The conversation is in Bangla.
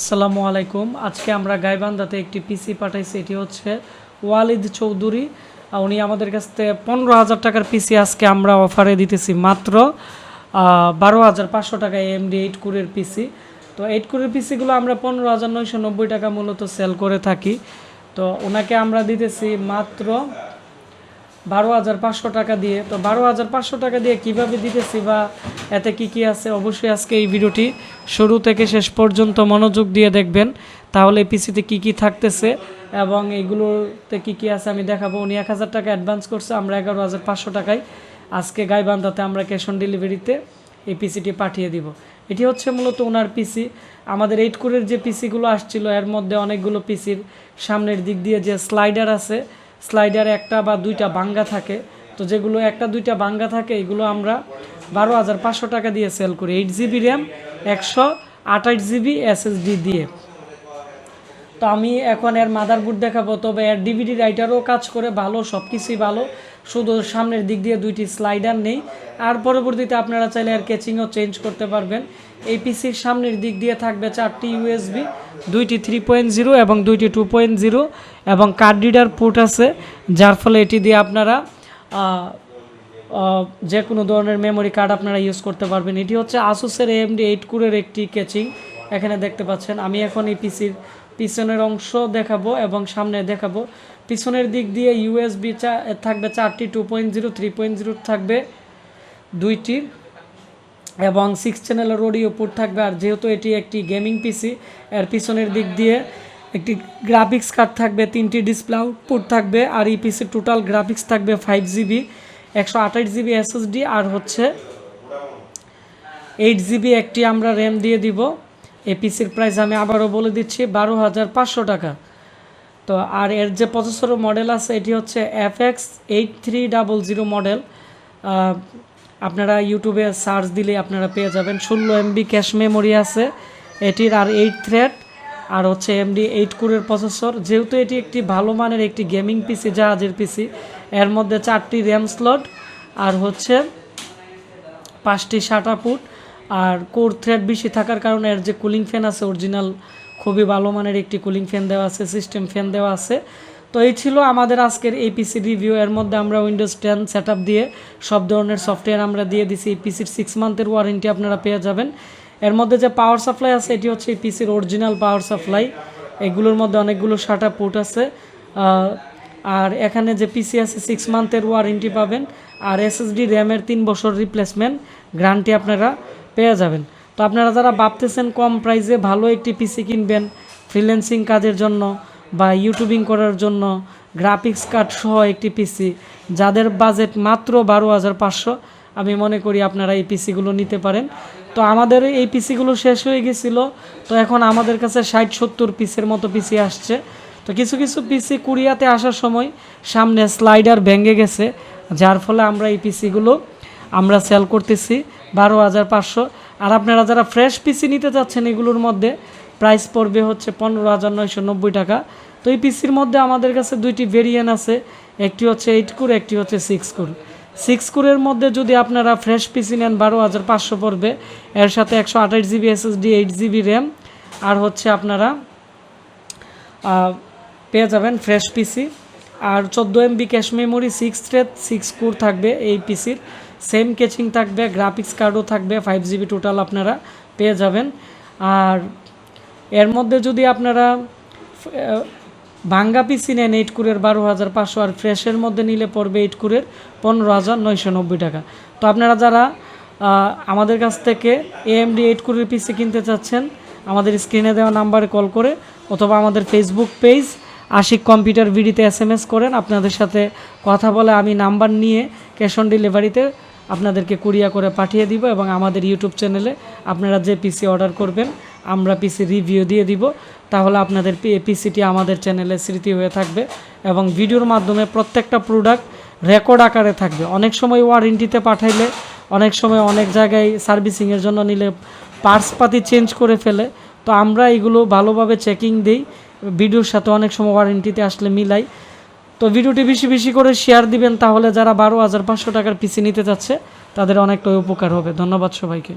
আসসালামু আলাইকুম। আজকে আমরা গাইবান্ধাতে একটি পিসি পাঠাইছি। এটি হচ্ছে ওয়ালিদ চৌধুরী। উনি আমাদের কাছ থেকে 15,000 টাকার পিসি আজকে আমরা অফারে দিতেছি মাত্র 12,500 টাকায় AMD 8 কোরের পিসি। তো 8 কোরের পিসিগুলো আমরা 15,990 টাকা মূলত সেল করে থাকি। তো ওনাকে আমরা দিতেছি মাত্র 12,500 টাকা দিয়ে। তো 12,500 টাকা দিয়ে কীভাবে দিতেছি বা এতে কি আছে, অবশ্যই আজকে এই ভিডিওটি শুরু থেকে শেষ পর্যন্ত মনোযোগ দিয়ে দেখবেন, তাহলে এই পিসিতে কি থাকতেছে এবং এইগুলোতে কি আছে আমি দেখাবো। উনি 1,000 টাকা অ্যাডভান্স করছে, আমরা 11,500 টাকায় আজকে গাইবান্ধাতে আমরা ক্যাশ অন ডেলিভারিতে এই পিসিটি পাঠিয়ে দিব। এটি হচ্ছে মূলত ওনার পিসি। আমাদের 8 কোরের যে পিসিগুলো আসছিল এর মধ্যে অনেকগুলো পিসির সামনের দিক দিয়ে যে স্লাইডার আছে, স্লাইডারে একটা বা দুইটা ভাঙ্গা থাকে। তো যেগুলো একটা দুইটা ভাঙ্গা থাকে এগুলো আমরা 12,500 টাকা দিয়ে সেল করি 8 জিবি র্যাম 128 জিবি SSD দিয়ে। তো আমি এখন এর মাদারবোর্ড দেখাবো, তবে এর ডিভিডি রাইটারও কাজ করে ভালো, সব কিছুই ভালো, শুধু সামনের দিক দিয়ে দুইটি স্লাইডার নেই। আর পরবর্তীতে আপনারা চাইলে এর কেচিংও চেঞ্জ করতে পারবেন। এই পিসির সামনের দিক দিয়ে থাকবে 4টি USB, 2টি 3.0 এবং 2টি 2.0 এবং কার্ড রিডার পোর্ট আছে, যার ফলে এটি দিয়ে আপনারা যে কোনো ধরনের মেমোরি কার্ড আপনারা ইউজ করতে পারবেন। এটি হচ্ছে আসুসের AMD 8 কোরের একটি কেচিং, এখানে দেখতে পাচ্ছেন। আমি এখন এই পিসির পিছনের অংশ দেখাবো এবং সামনে দেখাবো। পিছনের দিক দিয়ে USB থাকবে 4টি, 2.0 3.0 থাকবে 2টি এবং 6 চ্যানেলের অডিও পোর্ট থাকবে। আর যেহেতু এটি একটি গেমিং পিসি, এর পিছনের দিক দিয়ে একটি গ্রাফিক্স কার্ড থাকবে, 3টি ডিসপ্লে আউটপুট থাকবে। আর এই পিসির টোটাল গ্রাফিক্স থাকবে 5 জিবি 128 জিবি SSD আর হচ্ছে 8 জিবি একটি আমরা র্যাম দিয়ে দিব। এই পিসির প্রাইস আমি আবারও বলে দিচ্ছি 12,500 টাকা। তো আর এর যে প্রসেসর মডেল আছে এটি হচ্ছে fx8300 মডেল। আপনারা ইউটিউবে সার্চ দিলে আপনারা পেয়ে যাবেন। 16 MB ক্যাশ মেমোরি আছে এটির, আর 8 থ্রেড, আর হচ্ছে AMD 8 কোরের প্রসেসর। যেহেতু এটি একটি ভালো মানের একটি গেমিং পিসি, জাহাজের পিসি, এর মধ্যে 4টি র্যাম স্লট আর হচ্ছে 5টি SATA পোর্ট আর কোর থ্রেড বেশি থাকার কারণে এর যে কুলিং ফ্যান আছে অরিজিনাল খুবই ভালো মানের একটি কুলিং ফ্যান দেওয়া আছে, সিস্টেম ফ্যান দেওয়া আছে। তো এই ছিল আমাদের আজকের এই পিসি রিভিউ। এর মধ্যে আমরা উইন্ডোজ 10 সেটআপ দিয়ে সব ধরনের সফটওয়্যার আমরা দিয়ে দিছি। এই পিসির 6 মান্থের ওয়ারেন্টি আপনারা পেয়ে যাবেন। এর মধ্যে যে পাওয়ার সাপ্লাই আছে এটি হচ্ছে এই পিসির অরিজিনাল পাওয়ার সাপ্লাই। এগুলোর মধ্যে অনেকগুলো SATA পোর্ট আছে। আর এখানে যে পিসি আছে 6 মান্থের ওয়ারেন্টি পাবেন, আর SSD র্যামের 3 বছর রিপ্লেসমেন্ট গ্যারান্টি আপনারা পেয়ে যাবেন। তো আপনারা যারা ভাবতেছেন কম প্রাইসে ভালো একটি পিসি কিনবেন ফ্রিল্যান্সিং কাজের জন্য বা ইউটিউবিং করার জন্য, গ্রাফিক্স কার্ড সহ একটি পিসি, যাদের বাজেট মাত্র 12,500, আমি মনে করি আপনারা এই পিসিগুলো নিতে পারেন। তো আমাদের এই পিসিগুলো শেষ হয়ে গেছিল, তো এখন আমাদের কাছে 60-70 পিসের মতো পিসি আসছে। তো কিছু পিসি কুরিয়াতে আসার সময় সামনে স্লাইডার ভেঙে গেছে, যার ফলে আমরা এই পিসিগুলো আমরা সেল করতেছি 12,500। আর আপনারা যারা ফ্রেশ পিসি নিতে চাচ্ছেন এগুলোর মধ্যে প্রাইস পড়বে হচ্ছে 15,990 টাকা। তো এই পিসির মধ্যে আমাদের কাছে 2টি ভেরিয়েন্ট আছে, একটি হচ্ছে 8 কোর, একটি হচ্ছে 6 কোর। 6 কোরের মধ্যে যদি আপনারা ফ্রেশ পিসি নেন 12,500 পড়বে, এর সাথে 128 জিবি SSD 8 জিবি র্যাম আর হচ্ছে আপনারা পেয়ে যাবেন ফ্রেশ পিসি। আর 14 MB cache memory 6 thread 6 core থাকবে এই পিসির, সেম কেচিং থাকবে, গ্রাফিক্স কার্ডও থাকবে, 5 জিবি টোটাল আপনারা পেয়ে যাবেন। আর এর মধ্যে যদি আপনারা ভাঙ্গা পিসি নেন 8 কোরের 12,500, আর ফ্রেশের মধ্যে নিলে পড়বে 8 কোরের 15,990 টাকা। তো আপনারা যারা আমাদের কাছ থেকে AMD 8 কোরের পিসি কিনতে চাচ্ছেন আমাদের স্ক্রিনে দেওয়া নাম্বারে কল করে অথবা আমাদের ফেসবুক পেজ আশিক কম্পিউটার ভিডিতে SMS করেন। আপনাদের সাথে কথা বলে আমি নাম্বার নিয়ে ক্যাশ অন ডেলিভারিতে আপনাদেরকে কুরিয়া করে পাঠিয়ে দিব এবং আমাদের ইউটিউব চ্যানেলে আপনারা যে পিসি অর্ডার করবেন আমরা পিসি রিভিউ দিয়ে দিব। তাহলে আপনাদের পিসিটি আমাদের চ্যানেলে স্মৃতি হয়ে থাকবে এবং ভিডিওর মাধ্যমে প্রত্যেকটা প্রোডাক্ট রেকর্ড আকারে থাকবে। অনেক সময় ওয়ারেন্টিতে পাঠাইলে, অনেক সময় অনেক জায়গায় সার্ভিসিংয়ের জন্য নিলে পার্টসপাতি চেঞ্জ করে ফেলে। তো আমরা এগুলো ভালোভাবে চেকিং দিই, ভিডিওর সাথে অনেক সময় ওয়ারেন্টিতে আসলে মিলাই। তো ভিডিওটি বেশি করে শেয়ার দিবেন, তাহলে যারা 12,500 টাকার পিসি নিতে যাচ্ছে তাদের অনেকটা উপকার হবে। ধন্যবাদ সবাইকে।